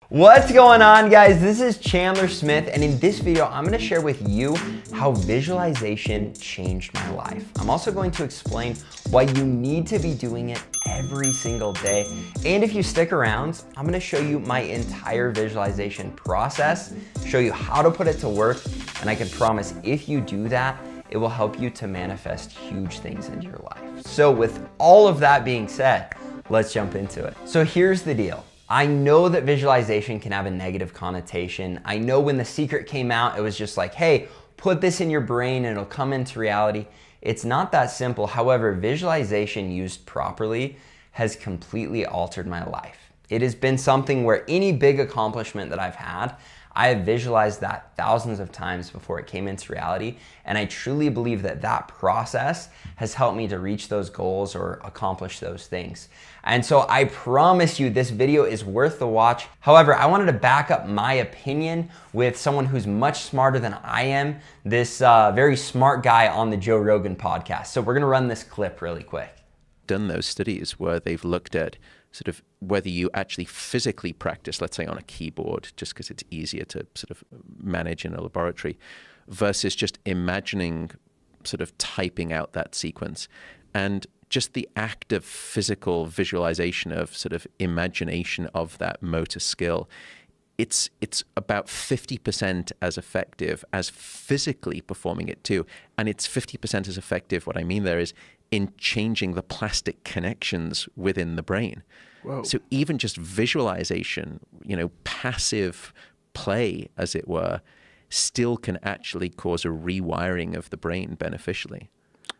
What's going on, guys? This is Chandler Smith, and in this video, I'm gonna share with you how visualization changed my life. I'm also going to explain why you need to be doing it every single day. And if you stick around, I'm gonna show you my entire visualization process, show you how to put it to work, and I can promise if you do that, it will help you to manifest huge things into your life. So with all of that being said, let's jump into it. So here's the deal. I know that visualization can have a negative connotation. I know when The Secret came out, it was just like, hey, put this in your brain and it'll come into reality. It's not that simple. However, visualization used properly has completely altered my life. It has been something where any big accomplishment that I've had, I have visualized that thousands of times before it came into reality, and I truly believe that that process has helped me to reach those goals or accomplish those things. And so I promise you this video is worth the watch. However, I wanted to back up my opinion with someone who's much smarter than I am, this very smart guy on the Joe Rogan podcast. So we're gonna run this clip really quick. Done those studies where they've looked at sort of whether you actually physically practice, let's say on a keyboard, just because it's easier to sort of manage in a laboratory, versus just imagining sort of typing out that sequence. And just the act of physical visualization of sort of imagination of that motor skill, it's about 50% as effective as physically performing it too. And it's 50% as effective, what I mean there is, in changing the plastic connections within the brain. Whoa. So even just visualization, passive play, as it were, still can actually cause a rewiring of the brain beneficially.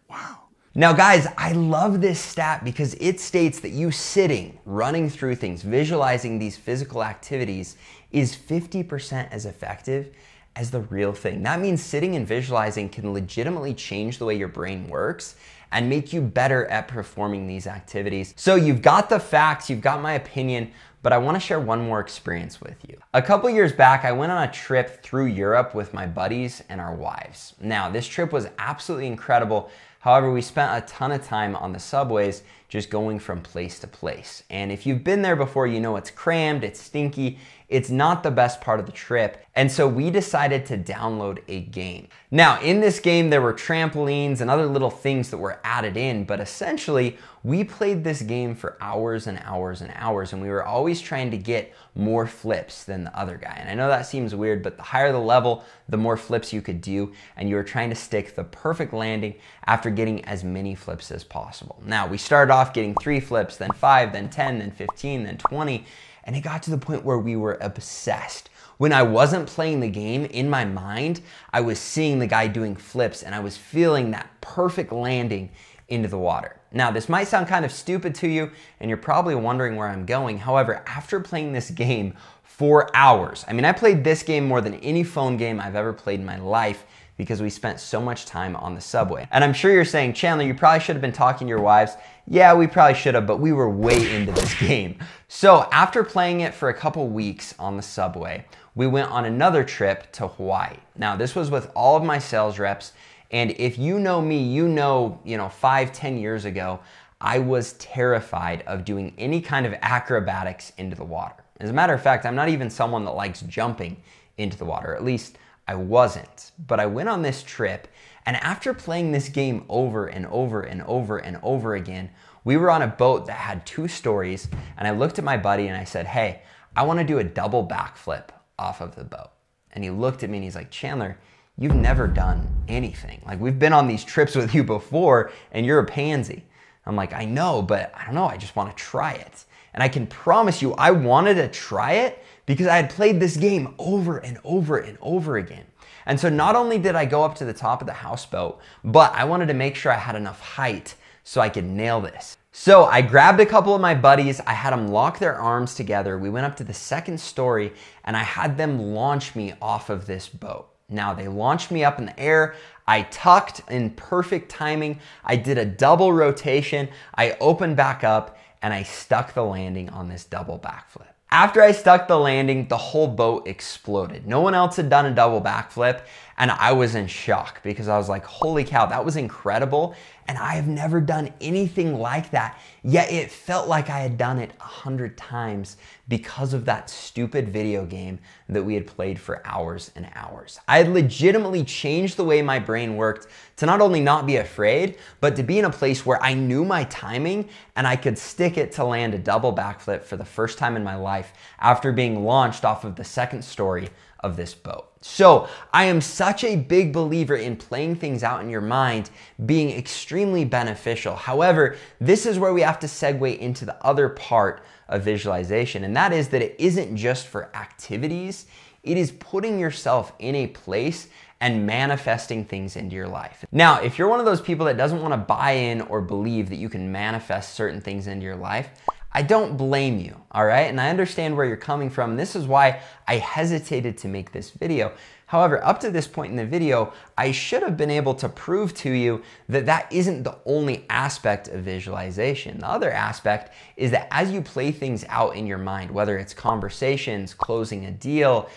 Wow. Now guys, I love this stat because it states that you sitting, running through things, visualizing these physical activities is 50% as effective as the real thing. That means sitting and visualizing can legitimately change the way your brain works and make you better at performing these activities. So you've got the facts, you've got my opinion, but I wanna share one more experience with you. A couple years back, I went on a trip through Europe with my buddies and our wives. Now, this trip was absolutely incredible. However, we spent a ton of time on the subways just going from place to place. And if you've been there before, you know it's crammed, it's stinky, it's not the best part of the trip. And so we decided to download a game. Now, in this game, there were trampolines and other little things that were added in, but essentially, we played this game for hours and hours and hours, and we were always trying to get more flips than the other guy. And I know that seems weird, but the higher the level, the more flips you could do, and you were trying to stick the perfect landing after getting as many flips as possible. Now, we started off getting 3 flips, then 5, then 10, then 15, then 20, and it got to the point where we were obsessed. When I wasn't playing the game, in my mind, I was seeing the guy doing flips and I was feeling that perfect landing into the water. Now, this might sound kind of stupid to you and you're probably wondering where I'm going. However, after playing this game for hours, I played this game more than any phone game I've ever played in my life because we spent so much time on the subway. And I'm sure you're saying, Chandler, you probably should have been talking to your wives. Yeah, we probably should have, but we were way into this game. So after playing it for a couple weeks on the subway, we went on another trip to Hawaii. Now, this was with all of my sales reps. And if you know me, you know, 5-10 years ago, I was terrified of doing any kind of acrobatics into the water. As a matter of fact, I'm not even someone that likes jumping into the water, at least I wasn't. But I went on this trip, and after playing this game over and over and over and over again, we were on a boat that had 2 stories, and I looked at my buddy and I said, hey, I wanna do a double backflip off of the boat. And he looked at me and he's like, Chandler, you've never done anything. Like, we've been on these trips with you before and you're a pansy. I'm like, I know, but I don't know, I just wanna try it. And I can promise you, I wanted to try it because I had played this game over and over and over again. And so not only did I go up to the top of the houseboat, but I wanted to make sure I had enough height so I could nail this. So I grabbed a couple of my buddies, I had them lock their arms together, we went up to the 2nd story, and I had them launch me off of this boat. Now, they launched me up in the air, I tucked in perfect timing, I did a double rotation, I opened back up, and I stuck the landing on this double backflip. After I stuck the landing, the whole boat exploded. No one else had done a double backflip, and I was in shock because I was like, holy cow, that was incredible. And I have never done anything like that, yet it felt like I had done it 100 times because of that stupid video game that we had played for hours and hours. I had legitimately changed the way my brain worked to not only not be afraid, but to be in a place where I knew my timing and I could stick it to land a double backflip for the first time in my life after being launched off of the second story of this boat. So I am such a big believer in playing things out in your mind being extremely beneficial. However, this is where we have to segue into the other part of visualization, and that is that it isn't just for activities, it is putting yourself in a place and manifesting things into your life. Now, if you're one of those people that doesn't want to buy in or believe that you can manifest certain things into your life, I don't blame you, all right? And I understand where you're coming from. This is why I hesitated to make this video. However, up to this point in the video, I should have been able to prove to you that that isn't the only aspect of visualization. The other aspect is that as you play things out in your mind, whether it's conversations, closing a deal,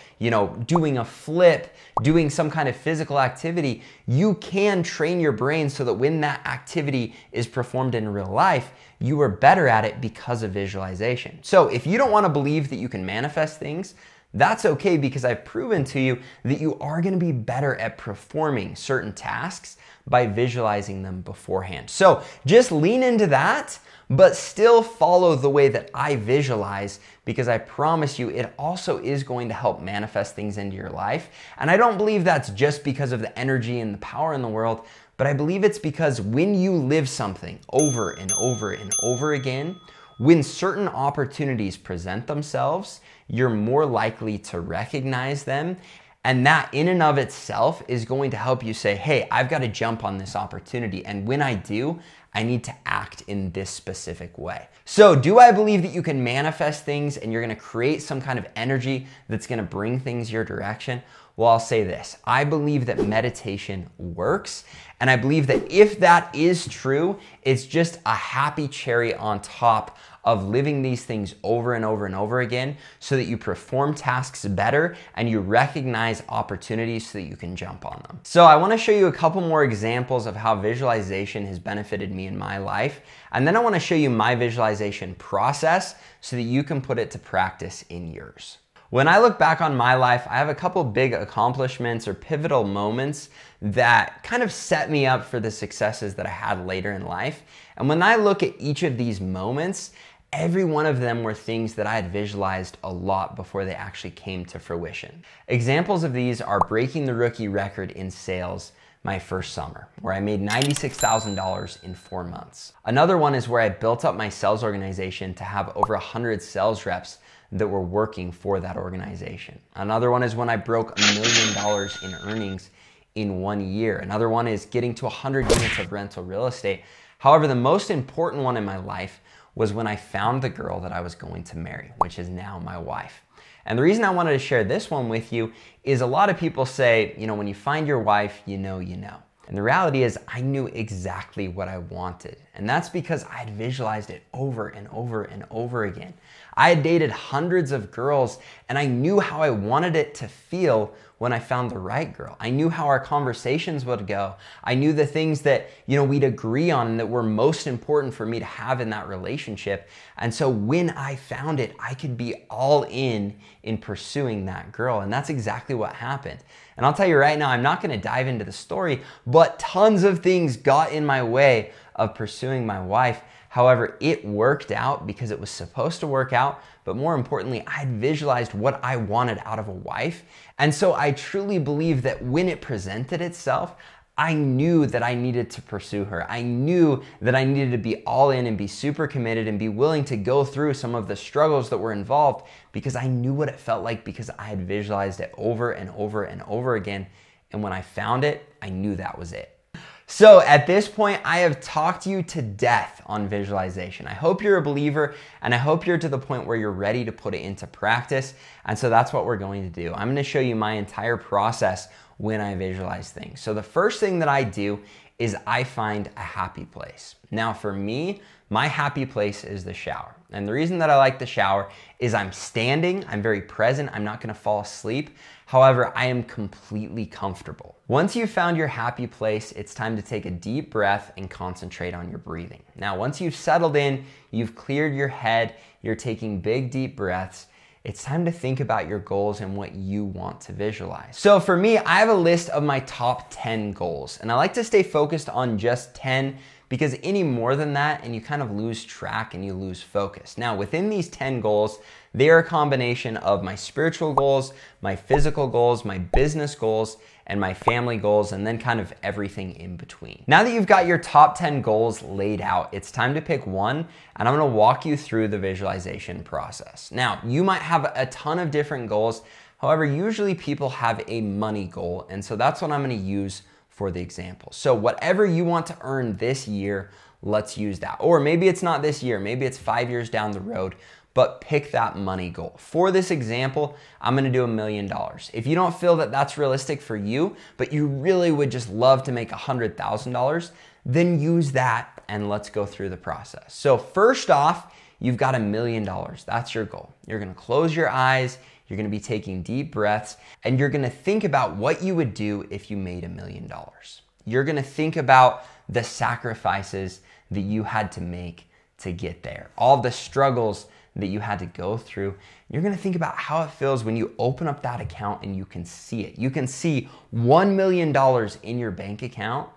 doing a flip, doing some kind of physical activity, you can train your brain so that when that activity is performed in real life, you are better at it because of visualization. So if you don't want to believe that you can manifest things, that's okay, because I've proven to you that you are going to be better at performing certain tasks by visualizing them beforehand. So just lean into that, but still follow the way that I visualize, because I promise you it also is going to help manifest things into your life. And I don't believe that's just because of the energy and the power in the world, but I believe it's because when you live something over and over and over again, when certain opportunities present themselves, you're more likely to recognize them. And that in and of itself is going to help you say, hey, I've got to jump on this opportunity. And when I do, I need to act in this specific way. So do I believe that you can manifest things and you're going to create some kind of energy that's going to bring things your direction? Well, I'll say this. I believe that meditation works. And I believe that if that is true, it's just a happy cherry on top of living these things over and over and over again so that you perform tasks better and you recognize opportunities so that you can jump on them. So I want to show you a couple more examples of how visualization has benefited me in my life. And then I want to show you my visualization process so that you can put it to practice in yours. When I look back on my life, I have a couple big accomplishments or pivotal moments that kind of set me up for the successes that I had later in life. And when I look at each of these moments, every one of them were things that I had visualized a lot before they actually came to fruition. Examples of these are breaking the rookie record in sales my first summer, where I made $96,000 in 4 months. Another one is where I built up my sales organization to have over 100 sales reps that were working for that organization. Another one is when I broke $1 million in earnings in 1 year. Another one is getting to 100 units of rental real estate. However, the most important one in my life was when I found the girl that I was going to marry, which is now my wife. And the reason I wanted to share this one with you is a lot of people say, when you find your wife, you know. And the reality is I knew exactly what I wanted. And that's because I had visualized it over and over and over again. I had dated hundreds of girls and I knew how I wanted it to feel when I found the right girl. I knew how our conversations would go. I knew the things that, we'd agree on and that were most important for me to have in that relationship. And so when I found it, I could be all in pursuing that girl. And that's exactly what happened. And I'll tell you right now, I'm not going to dive into the story, but tons of things got in my way of pursuing my wife. However, it worked out because it was supposed to work out, but more importantly, I had visualized what I wanted out of a wife. And so I truly believe that when it presented itself, I knew that I needed to pursue her. I knew that I needed to be all in and be super committed and be willing to go through some of the struggles that were involved because I knew what it felt like because I had visualized it over and over and over again. And when I found it, I knew that was it. So at this point, I have talked you to death on visualization. I hope you're a believer and I hope you're to the point where you're ready to put it into practice. And so that's what we're going to do. I'm going to show you my entire process when I visualize things. So the first thing that I do is I find a happy place. Now for me, My happy place is the shower. And the reason that I like the shower is I'm standing, I'm very present, I'm not gonna fall asleep. However, I am completely comfortable. Once you've found your happy place, it's time to take a deep breath and concentrate on your breathing. Now, once you've settled in, you've cleared your head, you're taking big, deep breaths, it's time to think about your goals and what you want to visualize. So for me, I have a list of my top 10 goals, and I like to stay focused on just 10 because any more than that and you kind of lose track and you lose focus. Now, within these 10 goals, they are a combination of my spiritual goals, my physical goals, my business goals, and my family goals, and then kind of everything in between. Now that you've got your top 10 goals laid out, it's time to pick one, and I'm gonna walk you through the visualization process. Now, you might have a ton of different goals. However, usually people have a money goal, and so that's what I'm gonna use for the example. So whatever you want to earn this year, let's use that. Or maybe it's not this year, maybe it's 5 years down the road, but pick that money goal. For this example, I'm gonna do $1 million. If you don't feel that that's realistic for you, but you really would just love to make $100,000, then use that and let's go through the process. So first off, you've got $1 million. That's your goal. You're gonna close your eyes, you're gonna be taking deep breaths, and you're gonna think about what you would do if you made $1 million. You're gonna think about the sacrifices that you had to make to get there, all the struggles that you had to go through. You're gonna think about how it feels when you open up that account and you can see it. You can see $1 million in your bank account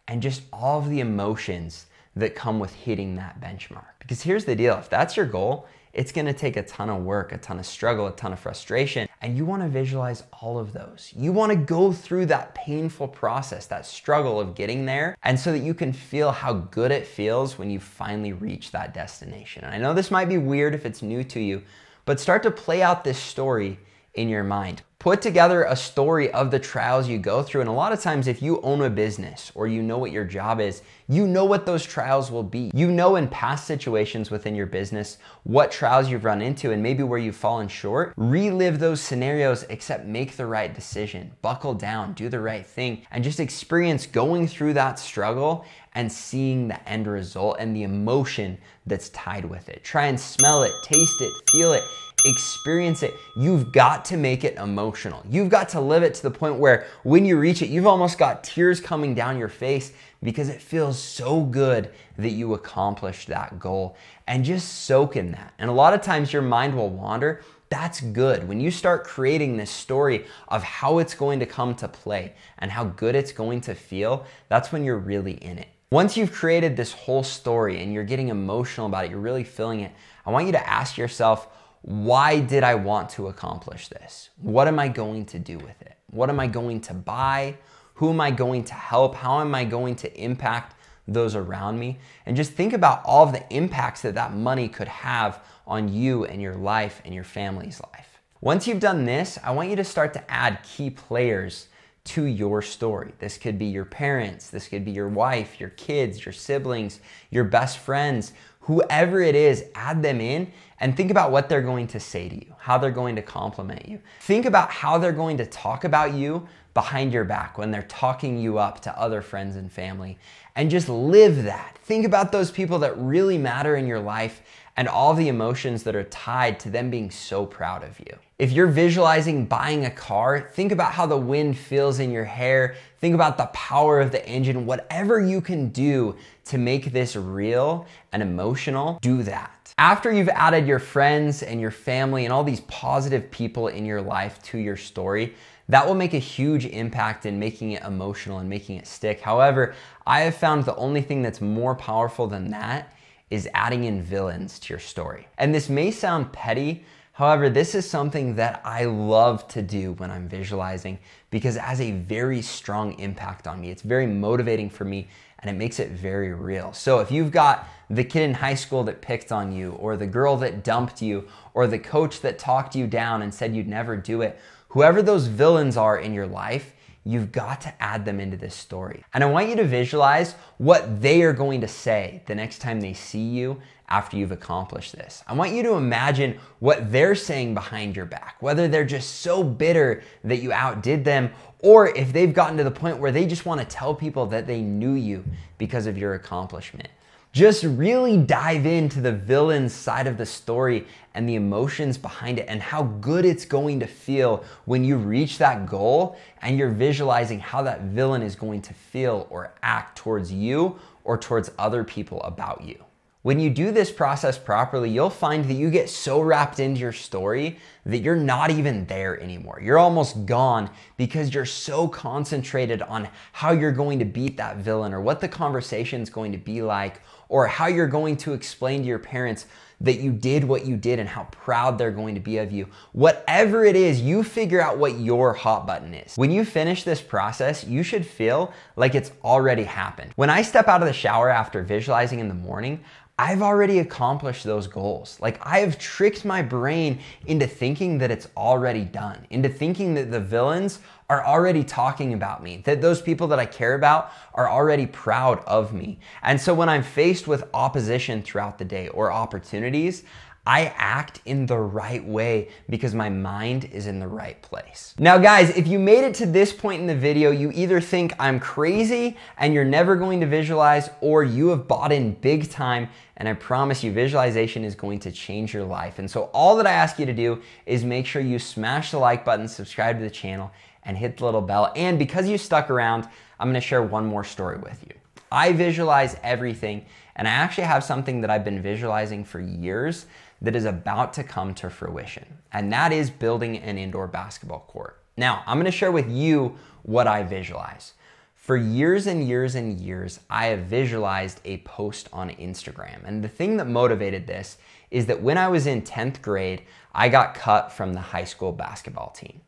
and just all of the emotions that come with hitting that benchmark. Because here's the deal, if that's your goal, it's gonna take a ton of work, a ton of struggle, a ton of frustration, and you wanna visualize all of those. You wanna go through that painful process, that struggle of getting there, and so that you can feel how good it feels when you finally reach that destination. And I know this might be weird if it's new to you, but start to play out this story in your mind. Put together a story of the trials you go through. And a lot of times if you own a business or you know what your job is, you know what those trials will be. You know in past situations within your business what trials you've run into and maybe where you've fallen short. Relive those scenarios, except make the right decision. Buckle down, do the right thing, and just experience going through that struggle and seeing the end result and the emotion that's tied with it. Try and smell it, taste it, feel it, experience it. You've got to make it emotional. You've got to live it to the point where when you reach it, you've almost got tears coming down your face because it feels so good that you accomplished that goal, and just soak in that. And a lot of times your mind will wander. That's good. When you start creating this story of how it's going to come to play and how good it's going to feel, that's when you're really in it. Once you've created this whole story and you're getting emotional about it, you're really feeling it, I want you to ask yourself, why did I want to accomplish this? What am I going to do with it? What am I going to buy? Who am I going to help? How am I going to impact those around me? And just think about all of the impacts that that money could have on you and your life and your family's life. Once you've done this, I want you to start to add key players to your story. This could be your parents, this could be your wife, your kids, your siblings, your best friends, whoever it is, add them in and think about what they're going to say to you, how they're going to compliment you. Think about how they're going to talk about you behind your back when they're talking you up to other friends and family, and just live that. Think about those people that really matter in your life and all the emotions that are tied to them being so proud of you. If you're visualizing buying a car, think about how the wind feels in your hair. Think about the power of the engine. Whatever you can do to make this real and emotional, do that. After you've added your friends and your family and all these positive people in your life to your story, that will make a huge impact in making it emotional and making it stick. However, I have found the only thing that's more powerful than that is adding in villains to your story. And this may sound petty, however, this is something that I love to do when I'm visualizing because it has a very strong impact on me. It's very motivating for me and it makes it very real. So if you've got the kid in high school that picked on you, or the girl that dumped you, or the coach that talked you down and said you'd never do it, whoever those villains are in your life, you've got to add them into this story. And I want you to visualize what they are going to say the next time they see you after you've accomplished this. I want you to imagine what they're saying behind your back, whether they're just so bitter that you outdid them, or if they've gotten to the point where they just want to tell people that they knew you because of your accomplishment. Just really dive into the villain's side of the story and the emotions behind it and how good it's going to feel when you reach that goal and you're visualizing how that villain is going to feel or act towards you or towards other people about you. When you do this process properly, you'll find that you get so wrapped into your story that you're not even there anymore. You're almost gone because you're so concentrated on how you're going to beat that villain or what the conversation is going to be like or how you're going to explain to your parents that you did what you did and how proud they're going to be of you. Whatever it is, you figure out what your hot button is. When you finish this process, you should feel like it's already happened. When I step out of the shower after visualizing in the morning, I've already accomplished those goals. Like I have tricked my brain into thinking that it's already done, into thinking that the villains are already talking about me, that those people that I care about are already proud of me. And so when I'm faced with opposition throughout the day or opportunities, I act in the right way because my mind is in the right place. Now guys, if you made it to this point in the video, you either think I'm crazy and you're never going to visualize, or you have bought in big time, and I promise you visualization is going to change your life. And so all that I ask you to do is make sure you smash the like button, subscribe to the channel, and hit the little bell. And because you stuck around, I'm gonna share one more story with you. I visualize everything, and I actually have something that I've been visualizing for years that is about to come to fruition, and that is building an indoor basketball court. Now, I'm gonna share with you what I visualize. For years and years and years, I have visualized a post on Instagram, and the thing that motivated this is that when I was in 10th grade, I got cut from the high school basketball team.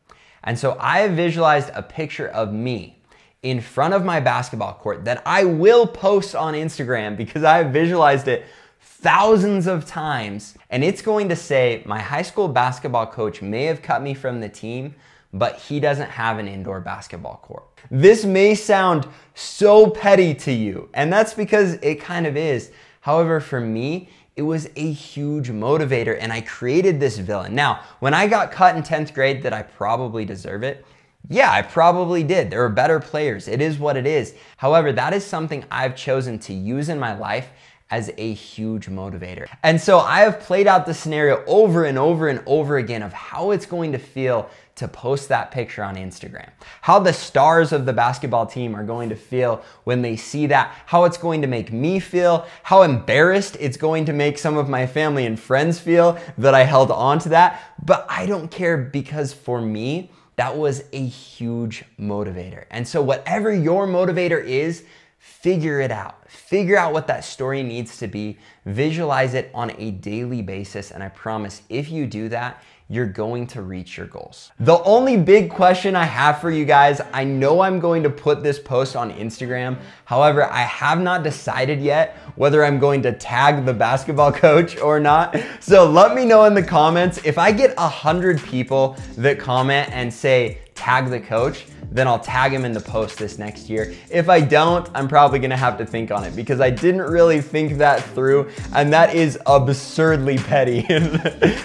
And so I have visualized a picture of me in front of my basketball court that I will post on Instagram because I have visualized it thousands of times, and it's going to say, my high school basketball coach may have cut me from the team, but he doesn't have an indoor basketball court. This may sound so petty to you, and that's because it kind of is. However, for me, it was a huge motivator, and I created this villain. Now, when I got cut in 10th grade, did I probably deserve it? Yeah, I probably did. There were better players. It is what it is. However, that is something I've chosen to use in my life as a huge motivator. And so I have played out the scenario over and over and over again of how it's going to feel to post that picture on Instagram, how the stars of the basketball team are going to feel when they see that, how it's going to make me feel, how embarrassed it's going to make some of my family and friends feel that I held on to that. But I don't care, because for me, that was a huge motivator. And so whatever your motivator is, figure it out. Figure out what that story needs to be. Visualize it on a daily basis. And I promise if you do that, you're going to reach your goals. The only big question I have for you guys, I know I'm going to put this post on Instagram. However, I have not decided yet whether I'm going to tag the basketball coach or not. So let me know in the comments. If I get 100 people that comment and say, tag the coach, then I'll tag him in the post this next year. If I don't, I'm probably gonna have to think on it because I didn't really think that through, and that is absurdly petty.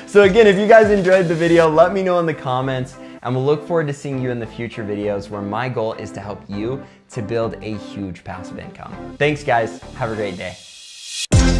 So again, if you guys enjoyed the video, let me know in the comments, and we'll look forward to seeing you in the future videos where my goal is to help you to build a huge passive income. Thanks guys, have a great day.